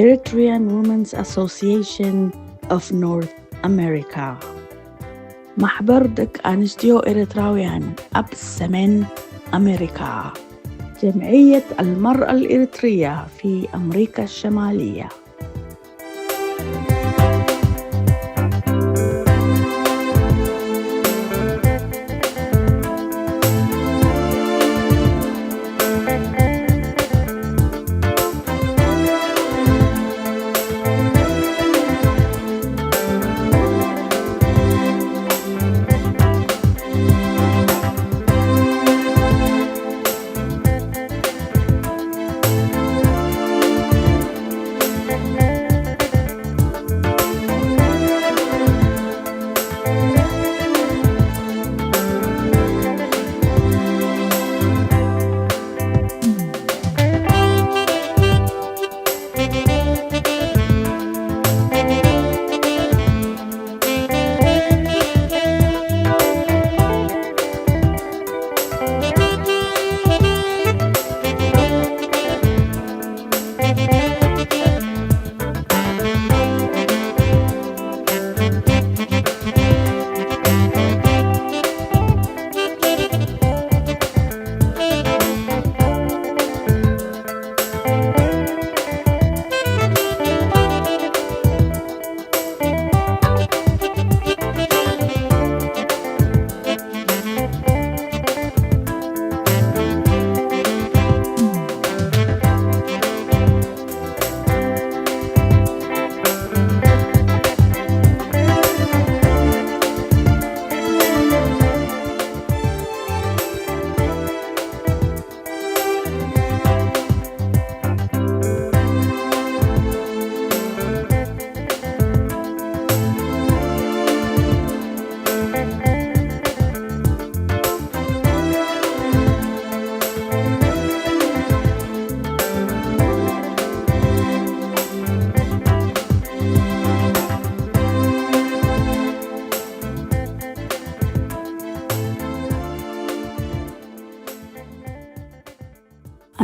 Eritrean Women's Association of North America. محبر دك أنستيو إريتراويان أب سمن أمريكا. جمعية المرأة الإريترية في أمريكا الشمالية.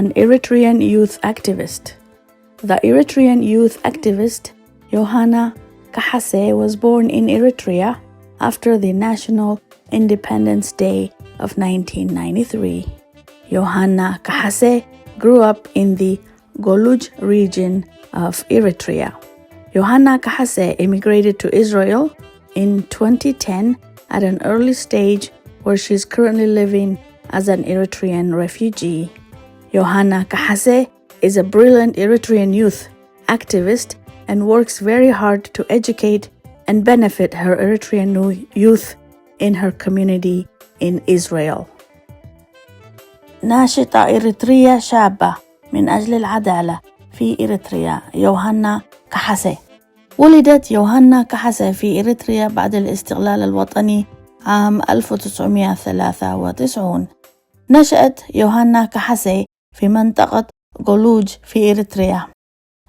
An Eritrean youth activist. The Eritrean youth activist Yohanna Kahase was born in Eritrea after the National Independence Day of 1993. Yohanna Kahase grew up in the Goluj region of Eritrea. Yohanna Kahase immigrated to Israel in 2010 at an early stage where she is currently living as an Eritrean refugee. Yohanna Kahase is a brilliant Eritrean youth activist and works very hard to educate and benefit her Eritrean youth in her community in Israel. ناشطة إريترية شابة من أجل العدالة في إريتريا يوهانا كحسي. ولدت يوهانا كحسي في إريتريا بعد الاستقلال الوطني عام 1993. نشأت يوهانا كحسي في منطقة غولوج في إريتريا.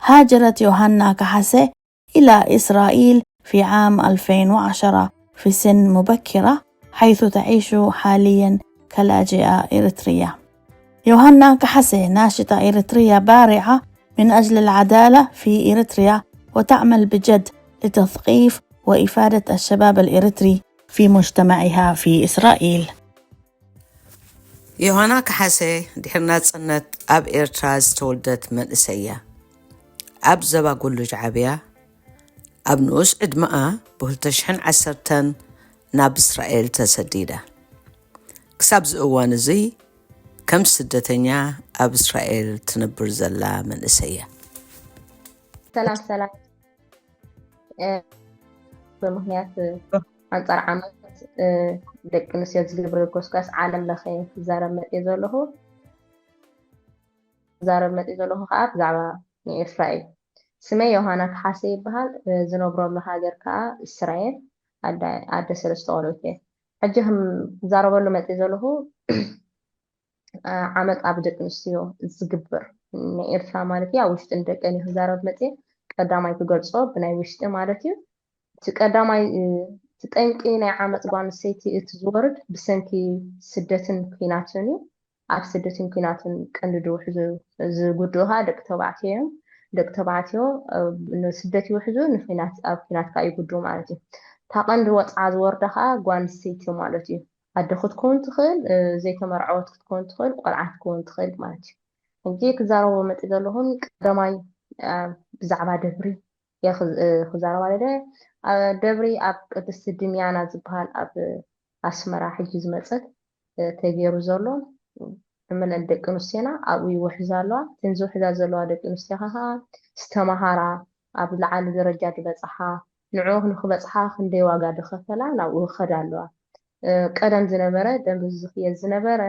هاجرت يوهانا كحسي إلى إسرائيل في عام 2010 في سن مبكرة، حيث تعيش حالياً كلاجئة إريترية. يوهانا كحسي ناشطة إريترية بارعة من أجل العدالة في إريتريا، وتعمل بجد لتثقيف وإفادة الشباب الإريتري في مجتمعها في إسرائيل. يوهانا كحسي دحرنا صنت أب إرتراز تولدت من إسيا أب زبا قلوج عبيا أب نوس إدماء بهلتشحن عسرتن ناب إسرائيل تسديدة كساب زقوان زي كم سدتنيا أب إسرائيل تنبر زلا من إسيا. سلام بمهنيات أنصار عمد دك نسيت زلبر الكوسكاس عالم لخي زارب متي زلوه خاب زعبا إسرائيل سمي يوهانا كحاسي بهال زنوبرو لهاجر كا إسرائيل عدا سلستولوكي حجهم زارب له متي زلوه عمد أبدك نسيو زقبر إرترا مالتي أو وشت عندك أني زارب متي قدامي تقرصو بناي وشت مالتي تقدامي تطنقي ናይ ዓመፅ ጓል ኣንስተይቲ እቲ ዝወርድ ብሰንኪ ስደትን ኩናትን እዩ። ኣብ ስደትን ኩናትን ቀንዲ ድውሕ ዝጉድኡኻ ደቂ ተባዕትዮ እዮም። ደቂ ተባዕትዮ ንስደት ይውሕዙ ንኩናት ኣብ ኩናት ከዓ ይጉድኡ ማለት እዩ እታ ቀንዲ ወፃዓ ዝወርዳ ከዓ ጓል ኣንስተይቲ ማለት እዩ ኣደ ክትከውን ትኽእል ዘይተመርዐወት ክትከውን ትኽእል ቆልዓ ክትከውን ትኽእል ማለት እዩ ሕጂ ክዛረቦ መፅእ ዘለኹም ቀዳማይ ብዛዕባ ደብሪ እየ ክዛረባ ለለ ደብሪ ኣብ ቅድስቲ ድምያና ዝበሃል ኣብ ኣስመራ ሕጂ ዝመፀት ተገይሩ ዘሎ መለን ደቂ ኣንስትዮና ኣብኡ ይውሕዛ ኣለዋ እተን ዝውሕዛ ዘለዋ ደቂ ኣንስትዮ ከዓ ዝተምሃራ ኣብ ዝለዓለ ደረጃ ዝበፅሓ ንዕኡ ንክበፅሓ ክንደይ ዋጋ ዝኸፈላ ናብኡ ይኸዳ ኣለዋ ቀደም ዝነበረ ደንቢ ዝኽየድ ዝነበረ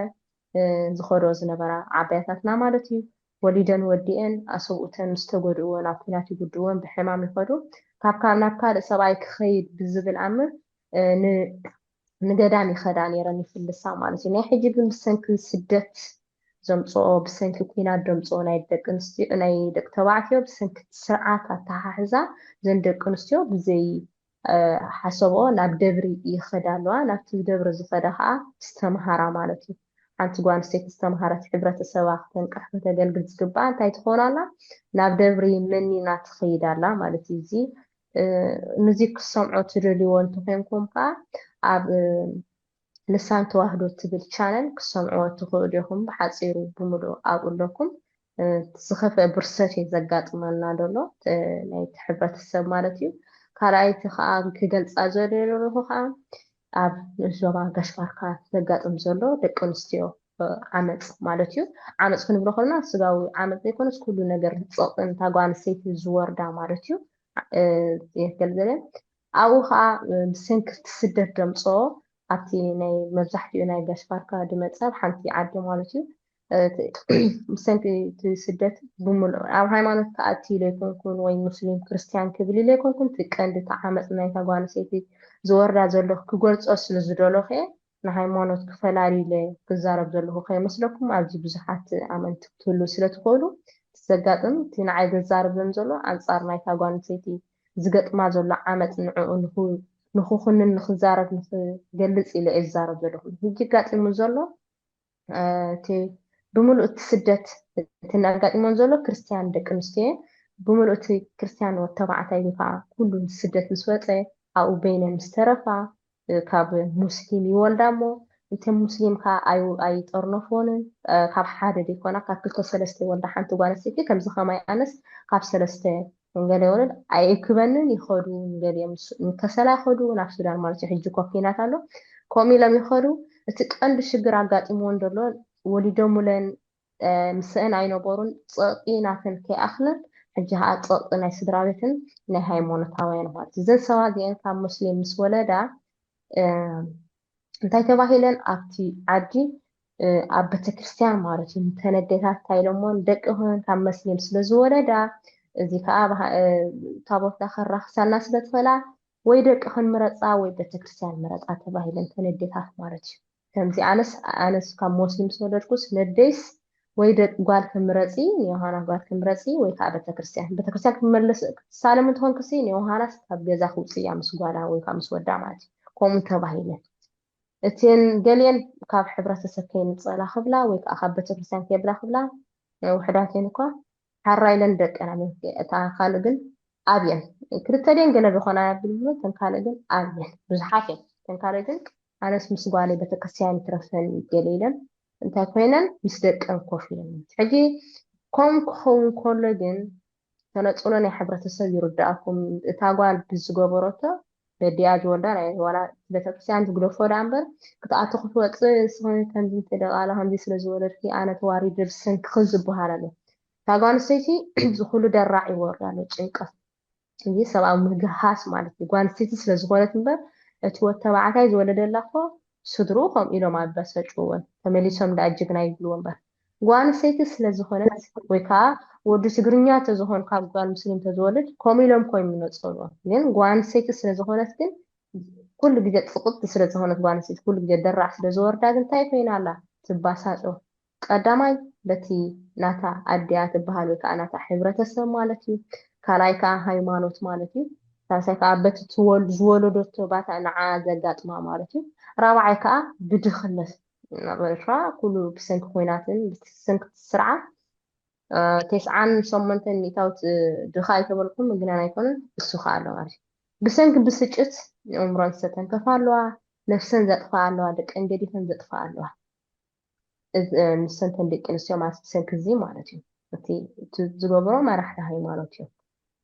ዝኸዶ ዝነበራ ዓባያታትና ማለት እዩ ወሊደን ወዲአን ኣሰብኡተን ዝተጎድእዎን ኣብ ኩናት ይጉድእዎን ብሕማም ይኸዱ ካብ ናብ ካልእ ሰብኣይ ክኸይድ ብዝብል ኣምር ንገዳም ይኸዳ ነይረን ይፍልሳ ማለት እዩ ናይ ሕጂ ግን ብሰንኪ ስደት ዘምፅኦ ብሰንኪ ኩናት ዘምፅኦ ናይ ደቂ ኣንስትዮ ናይ ደቂ ተባዕትዮ ብሰንኪ ስርዓት ኣተሓሕዛ ዘን ደቂ ኣንስትዮ ብዘይ ሓሰብኦ ናብ ደብሪ ይኸዳ ኣለዋ ናብቲ ደብሪ ዝኸዳ ከዓ ዝተምሃራ ማለት እዩ ሓንቲ ጓል ኣንስተይቲ ዝተምሃረት ሕብረተሰባ ክተንቅሕ ክተገልግል ዝግባእ እንታይ ትኾን ኣላ ናብ ደብሪ መኒና ትኸይድ ኣላ ማለት እዩ እዚ ነዚ ክሰምዖ ትደልይዎ እንተኮንኩም ከዓ ኣብ ልሳን ተዋህዶ ትብል ቻነል ክሰምዕዎ ትኽእሉ ኢኹም ብሓፂሩ ብምሉእ ኣብኡለኩም ዝኸፍአ ብርሰት እዩ ዘጋጥመና ዘሎ ናይቲ ሕብረተሰብ ማለት እዩ ካልኣይቲ ከዓ ክገልፃ ዘደለኹ ከዓ ኣብ ዞባ ጋሽባርካ ዘጋጥም ዘሎ ደቂ ኣንስትዮ ዓመፅ ማለት እዩ ዓመፅ ክንብሎ ከለና ስጋዊ ዓመፅ ዘይኮነስ ኩሉ ነገር ዝፀቕጥን እታ ጓል ኣንስተይቲ ዝወርዳ ማለት እዩ የገልገለ ኣብኡ ከዓ ብሰንኪ ስደት ዘምፅኦ ኣብቲ ናይ መብዛሕትኡ ናይ ጋሽባርካ ድመፀብ ሓንቲ ዓዲ ማለት እዩ ብሰንኪ ስደት ብምሉእ ኣብ ሃይማኖት ተኣቲ ዘይኮንኩን ወይ ሙስሊም ክርስቲያን ክብል ዘይኮንኩን እቲ ቀንዲ ዓመፅ ናይታ ጓል ኣንስተይቲ ዝወርዳ ዘለኹ ክገልፆ ስለ ዝደለኹ ንሃይማኖት ክፈላለዩ ክዛረብ ዘለኹ ከይመስለኩም ኣብዚ ብዙሓት ኣመንቲ ክትህሉ ስለትኽእሉ ዘጋጥም እቲ ንዓይ ዝዛረብ ዘሎ ኣንፃር ናይታ ጓል ኣንስተይቲ ዝገጥማ ዘሎ ዓመፅ ንዕኡ ንክኹንን ንክዛረብ ንክገልፅ ኢለ እየ ዝዛረብ ዘለኹ ሕጂ ጋጢሙ ዘሎ እቲ ብምሉእ እቲ ስደት እቲ እናጋጢሞን ዘሎ ክርስቲያን ደቂ ኣንስትዮ ብምሉእ እቲ ክርስቲያን ተባዕታይ ከዓ ኩሉ ስደት ምስ ወፀ ኣብኡ በይነን ምስ ተረፋ ካብ ሙስሊም ይወልዳ እሞ እተን ሙስሊም ከዓ ኣይጠርነፎንን ካብ ሓደ ዘይኮና ካብ ክልተ ሰለስተ ይወልዳ ሓንቲ ጓል ኣንስተይቲ ከምዚ ከማይ ኣነስ ካብ ሰለስተ ገለ ይወልድ ኣይክበንን ይኸዱ ገሊኦም ከሰላ ይኸዱ ናብ ሱዳን ማለት እዩ ሕጂ ኮፊናት ኣሎ ከምኡ ኢሎም ይኸዱ እቲ ቀንዲ ሽግር ኣጋጢሞን ዘሎ ወሊዶም ሙለን ምስአን ኣይነበሩን ፀቕጢ ናተን ከይኣኽለን ሕጂ ከዓ ፀቕጢ ናይ ስድራ ቤትን ናይ ሃይማኖታውያን ማለት እዩ እዘን ሰባት እዚአን ካብ ሙስሊም ምስ ወለዳ እንታይ ተባሂለን ኣብቲ ዓዲ ኣብ ቤተክርስትያን ማለት እዩ ተነዴታት ታይሎሞን ደቂ ሆን ካብ መስሊም ስለዝወለዳ እዚ ከዓ ታቦትና ከራክሳልና ስለትፈላ ወይ ደቂ ክንምረፃ ወይ ቤተክርስትያን ምረፃ ተባሂለን ተነዴታት ማለት እዩ ከምዚ ኣነስ ካብ ሙስሊም ስለወለድኩስ ነደይስ ወይ ደቂ ጓል ክምረፂ ንዮሃና ጓል ክምረፂ ወይ ከዓ ቤተክርስትያን ክመለስ ሳለም እንትኾን ክሲ ንዮሃናስ ካብ ገዛ ክውፅያ ምስ ጓላ ወይ ከዓ ምስ ወዳ ማለት እዩ ከምኡ ተባሂለን እተን ገሊአን ካብ ሕብረተሰብ ከይንፀላ ክብላ ወይ ከዓ ካብ ቤተክርስትያን ከይብላ ክብላ ውሕዳተን እኳ ሓራይለን ደቀና እታ ካልእ ግን ኣብየን ክልተ ደን ገለ ዝኾና ብልብሎ ተን ካልእ ግን ኣብየን ብዙሓት እየን ተን ካልእ ግን ኣነስ ምስ ጓለይ ቤተክርስትያን ይትረፈን ገለ ኢለን እንታይ ኮይነን ምስ ደቀን ኮፍ ኢለን ሕጂ ከምኡ ክኸውን ከሎ ግን ተነፅሎ ናይ ሕብረተሰብ ይርዳእኩም እታ ጓል ብዝገበረቶ በዲያ ዝወልዳ ናይ ዋላ ቤተክርስትያን ዝግደፎ ዳ እምበር ክትኣቱ ክትወፅእ ስሆን ከምዚ ተደቃላ ከምዚ ስለዝወለድኪ ኣነ ተዋሪድ ርስን ክኽል ዝበሃል ኣሎ እታ ጓል ኣንስተይቲ ዝኩሉ ደራዕ ይወርዳ ኣሎ ጭንቀት እዚ ሰብኣዊ ምግሃስ ማለት እዩ ጓል ኣንስተይቲ ስለዝኾነት እምበር እቲ ወዲ ተባዕታይ ዝወለደላ እኮ ስድሩ ከምኡ ኢሎም ኣበሰጭውን ተመሊሶም ዳጅግና ይብልዎ እምበር ጓል ኣንስተይቲ ስለዝኾነት ወይ ከዓ ወዲ ትግርኛ ተዝኾን ካብ ጓል ሙስሊም ተዝወልድ ከምኡ ኢሎም ኮይኖም ይነፀልዎ ግን ጓል ኣንስተይቲ ስለዝኾነት ግን ኩሉ ግዜ ጥቕጥቲ ስለዝኾነት ጓል ኣንስተይቲ ኩሉ ግዜ ደራዕ ስለዝወርዳ ግን እንታይ ኮይና ኣላ ትባሳጮ ቀዳማይ በቲ ናታ ኣድያ ትበሃል ወይ ከዓ ናታ ሕብረተሰብ ማለት እዩ ካልኣይ ከዓ ሃይማኖት ማለት እዩ ሳልሳይ ከዓ በቲ ዝወለደቶ ባታ ንዓ ዘጋጥማ ማለት እዩ ራብዓይ ከዓ ብድኽነት ናበረሻ ኩሉ ብሰንኪ ኩናትን ብሰንኪ ስርዓት تسعان شمنتن ميتاوت دخاي تبلكم مجنان يكون السخاء اللواري بسنك بسجت عمران ستن كفالوا نفسن زطفالوا دك انجدي فن زطفالوا نسنتن دك نسيو ما بسنك زي مالتي تي تزغبرو ما راح تهي مالتي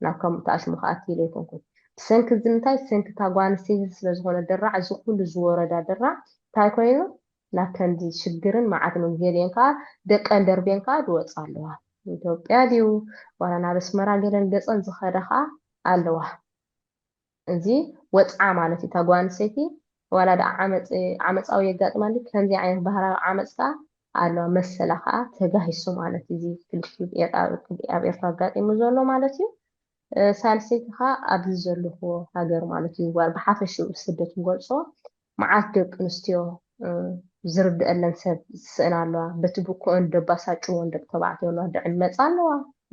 ناكم تاش مخاتي ليكم كنت بسنك زمتاي سنك تاغوان سيز لزغون درع زقول زوردا درع تاي كوينو لكن دي شجرن معات من غيرينكا دق اندربينكا دوصالوا ኢትዮጵያ ድዩ ዋላ ናብ ኣስመራ ገለን ገፀን ዝኸደ ከዓ ኣለዋ እዚ ወፅዓ ማለት እዩ ታጓ ኣንስተይቲ ዋላ ዳ ዓመፃዊ የጋጥማሊ ከምዚ ዓይነት ባህላዊ ዓመፅ ከዓ ኣለዋ መሰላ ከዓ ተጋሂሱ ማለት እዩ እዚ ኣብ ኤርትራ ኣጋጢሙ ዘሎ ማለት እዩ ሳልሰይቲ ከዓ ኣብዚ ዘለኹ ሃገር ማለት እዩ ብሓፈሽኡ ስደት ንገልፆ መዓት ደቂ ኣንስትዮ ዝርድአለን ሰብ ዝስእና ኣለዋ በቲ ብኩኦን ደባሳጭዎን ደቂ ተባዕትዮ ኣለዋ ድዕመፃ ኣለዋ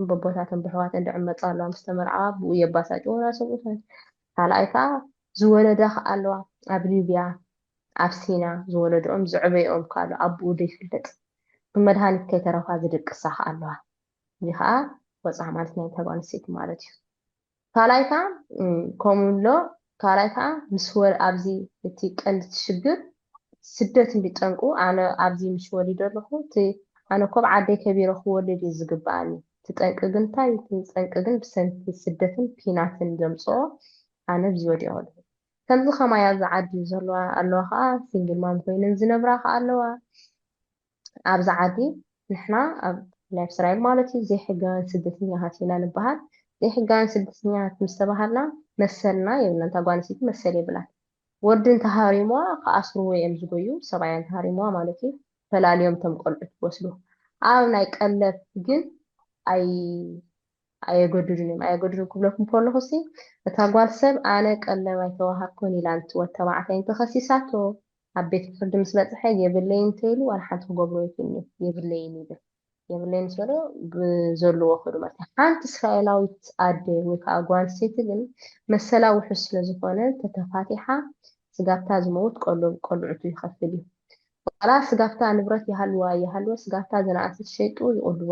በቦታተን ብሕዋተን ድዕመፃ ኣለዋ ምስ ተመርዓዋ ብኡ የባሳጭዎን ሰብኡተን ካልኣይ ከዓ ዝወለዳ ከዓ ኣለዋ ኣብ ሊብያ ኣብ ሲና ዝወለድኦም ዝዕበይኦም ካሉ ኣቦኡ ደይፍለጥ ብመድሃኒት ከይተረፋ ዝድቅሳ ከዓ ኣለዋ እዚ ከዓ ወፃ ማለት ናይ ተጓ ኣንስተይቲ ማለት እዩ ካልኣይ ከዓ ከምኡሎ ካልኣይ ከዓ ምስ ኣብዚ እቲ ቀንዲ ትሽግር ስደት እንዲጠንቁ ኣነ ኣብዚ ምስ ወሊድ ኣለኹ ኣነ ኮብ ዓደይ ከቢረ ክወልድ እዩ ዝግባአኒ ትጠንቂ ግን እንታይ ትጠንቂ ግን ብሰንኪ ስደትን ፒናትን ዘምፅኦ ኣነ ብዚ ወዲኦ ኣለኹ ከምዚ ከማያ ዝዓዲ ዘለዋ ኣለዋ ከዓ ሲንግል ማም ኮይነን ዝነብራ ከዓ ኣለዋ ኣብዚ ዓዲ ንሕና ኣብ ናይ እስራኤል ማለት እዩ ዘይሕጋውያን ስደተኛታት ኢና ንበሃል ዘይሕጋውያን ስደተኛታት ምስ ተባሃልና መሰልና የብልና እታ ጓል ኣንስተይቲ መሰል የብላን ወድን ተሃሪሞዋ ከኣስርዎ እዮም ዝጎዩ ሰብኣያን ተሃሪሞዋ ማለት እዩ ፈላልዮም ቶም ቆልዑት ወስዱ ኣብ ናይ ቀለብ ግን ኣየገድዱን እዮም ኣየገድዱን ክብለኩም ከለኹ ሲ እታ ጓል ሰብ ኣነ ቀለብ ኣይተዋሃብኩን ኢላ እንትወድ ተባዕታይ እንተኸሲሳቶ ኣብ ቤት ፍርዲ ምስ በፅሐ የብለይ እንተኢሉ ዋላ ሓንቲ ክገብሮ ይክእሉ የብለይን ይብል የብለይን ስበሎ ብዘለዎ ክዱ ማለት ሓንቲ እስራኤላዊት ኣደ ወይ ከዓ ጓል ኣንስተይቲ ግን መሰላ ውሕስ ስለዝኾነ ተተፋቲሓ ስጋፍታ ዝመውት ቆልዑቱ ይኸፍል እዩ ዋላ ስጋፍታ ንብረት ይሃልዋ ስጋፍታ ዝነኣሰት ሸይጡ ይቆልቦ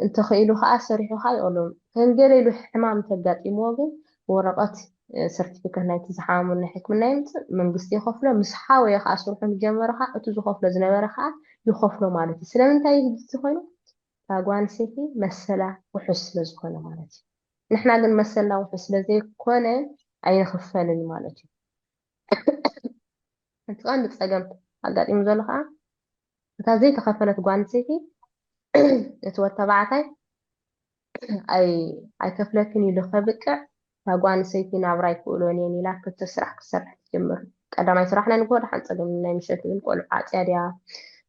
እንተኽኢሉ ከዓ ሰሪሑ ከዓ ይቆልቦም ከንገለ ኢሉ ሕማም ተጋጢምዎ ግን ወረቐት ሰርቲፊኬት ናይቲ ዝሓመሙ ናይ ሕክምና ይምፅእ መንግስቲ ይኸፍሎ ምስ ሓወየ ከዓ ስርሑ ምጀመረ ከዓ እቲ ዝኸፍሎ ዝነበረ ከዓ ይኸፍሎ ማለት እዩ ስለምንታይ ህጂ ኮይኑ እታ ጓል ኣንስተይቲ መሰላ ውሑስ ስለዝኾነ ማለት እዩ ንሕና ግን መሰላ ውሑስ ስለዘይኮነ ኣይንኽፈልን ማለት እዩ እቲ ቀንዲ ፀገም ኣጋጢሙ ዘሎ ከዓ እታ ዘይተኸፈለት ጓል ኣንስተይቲ እቲ ወዲ ተባዕታይ ኣይከፍለክን ኢሉ ከብቅዕ እታ ጓል ኣንስተይቲ ናብራ ይክእሎን እየን ኢላ ክልተ ስራሕ ክሰርሕ ትጀምር ቀዳማይ ስራሕ ናይ ንጎ ድሓን ፀገም ናይ ምሸት ግን ቆልዑ ዓፅያ ድያ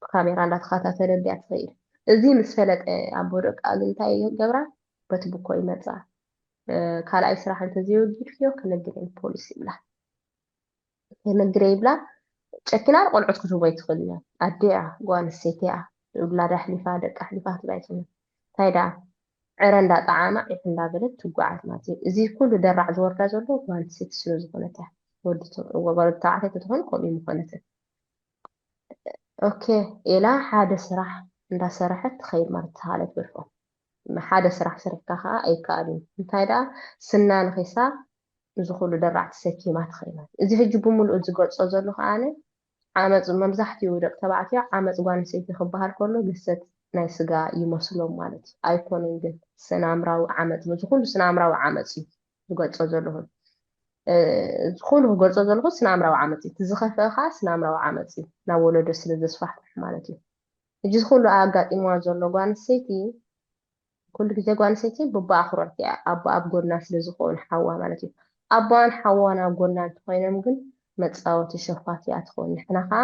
ብካሜራ እንዳተኸታተለ ድያ ትኸይድ እዚ ምስ ፈለጠ ኣቦ ደቃ ግን እንታይ ገብራ በቲ ብኮ ይመፃ ካልኣይ ስራሕ እንተዘይወጊድክዮ ከነግረን ፖሊስ ይብላ ከነግረ ይብላ ጨኪና ቆልዑት ክትህቦ ይትኽእል እያ ኣዴኣ ጓል ኣንስተይቲ እያ ውላዳ ኣሕሊፋ ደቂ ኣሕሊፋ ትባይትነ እንታይ ደኣ ዕረ እንዳጣዓማ ዒፍ እንዳበለት ትጓዓዝ ማለት እዩ እዚ ኩሉ ደራዕ ዝወርዳ ዘሎ ጓል ኣንስተይቲ ስለዝኾነት እያ ወዲ ተባዕታይ ተትኾን ከምኡ ምኾነት ኦኬ ኢላ ሓደ ስራሕ እንዳሰርሐት ትኸይድ ማለት ተሃለት ብርፎ ሓደ ስራሕ ሰሪሕካ ከዓ ኣይከኣልን እንታይ ደኣ ስና ንኺሳ እዚ ኩሉ ደራዕ ተሰኪማ ትኸይድ እዚ ሕጂ ብምሉእ ዝገልፆ ዘሎ ከዓነ ዓመፅ መብዛሕትኡ ደቂ ተባዕትዮ ዓመፅ ጓል ኣንስተይቲ ክበሃል ከሎ ግሰት ናይ ስጋ ይመስሎም ማለት እዩ ኣይኮነን ግን ስናምራዊ ዓመፅ ዝኩሉ ስናምራዊ ዓመፅ እዩ ዝገልፆ ዘለኹ ዝኩሉ ክገልፆ ዘለኹ ስናምራዊ ዓመፅ እዩ ዝኸፍአ ከዓ ስናምራዊ ዓመፅ እዩ ናብ ወለዶ ስለ ዘስፋሕፍሕ ማለት እዩ ሕጂ ዝኩሉ ኣጋጢምዋ ዘሎ ጓል ኣንስተይቲ ኩሉ ግዜ ጓል ኣንስተይቲ ብባኣ ክረርቲ እያ ኣቦ ኣብ ጎድና ስለዝኾኑ ሓዋ ማለት እዩ ኣቦዋን ሓዋን ኣብ ጎድና እንተኮይኖም ግን መፃወቲ ሸፋት እያ ትኾን ንሕና ከዓ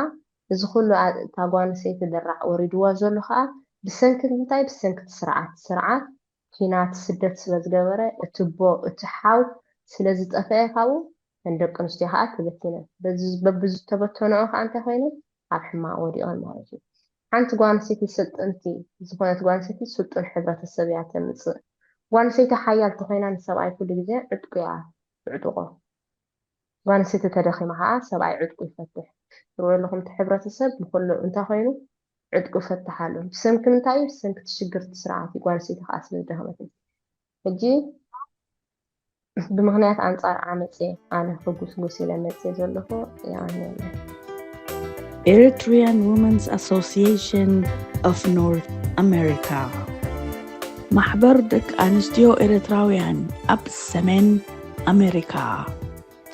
እዚ ኩሉ እታ ጓል ኣንስተይቲ ደራዕ ወሪድዋ ዘሎ ከዓ ብሰንኪ እንታይ ብሰንኪ ስርዓት ኪናት ስደት ስለዝገበረ እቲ እቲ ሓው ስለዝጠፍአ ካብኡ ደቂ ኣንስትዮ ከዓ ተበቲነን በብዝተበተንኦ ከዓ እንታይ ኮይነን ኣብ ሕማቅ ወዲቖን ማለት እዩ ሓንቲ ጓል ኣንስተይቲ ስልጥንቲ ዝኾነት ጓል ኣንስተይቲ ስልጡን ሕብረተሰብ እያ ተምፅእ ጓል ኣንስተይቲ ሓያል ተኮይና ንሰብኣይ ኩሉ ግዜ ዕጥቁ እያ ትዕጥቆ ጓል ኣንስተይቲ ተደኺማ ከዓ ሰብኣይ ዕጥቁ ይፈትሕ ትሪኡ ኣለኹም እቲ ሕብረተሰብ ብኩሉ እንታይ ኮይኑ عدكو فتحالهم سمك نتايو سمك تشجر تسرعتي قوانسي تخاصل الدهمتي فجي بمغنيات أنصار عامتي أنا فوقس قوسي لمتي زلفو يعني Eritrean Women's Association of North America محبر دك أنستيو إريتراويان أب السمن أمريكا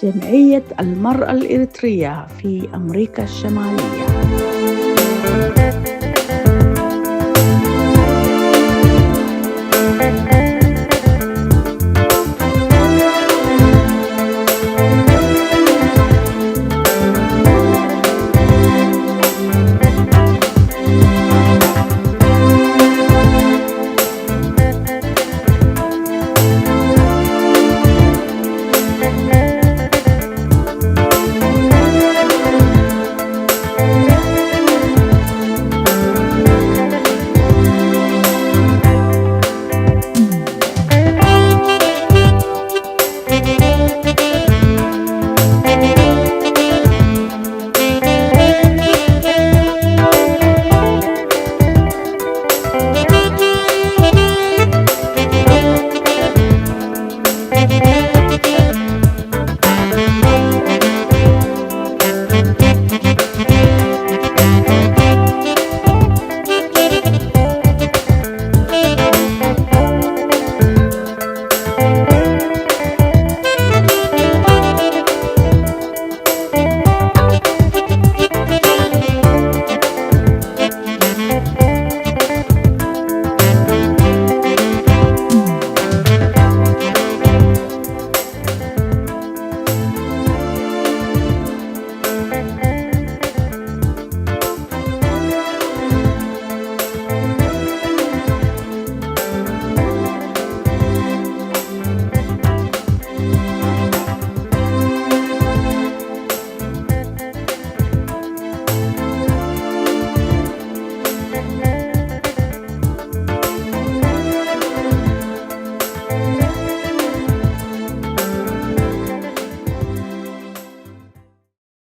جمعية المرأة الإريترية في أمريكا الشمالية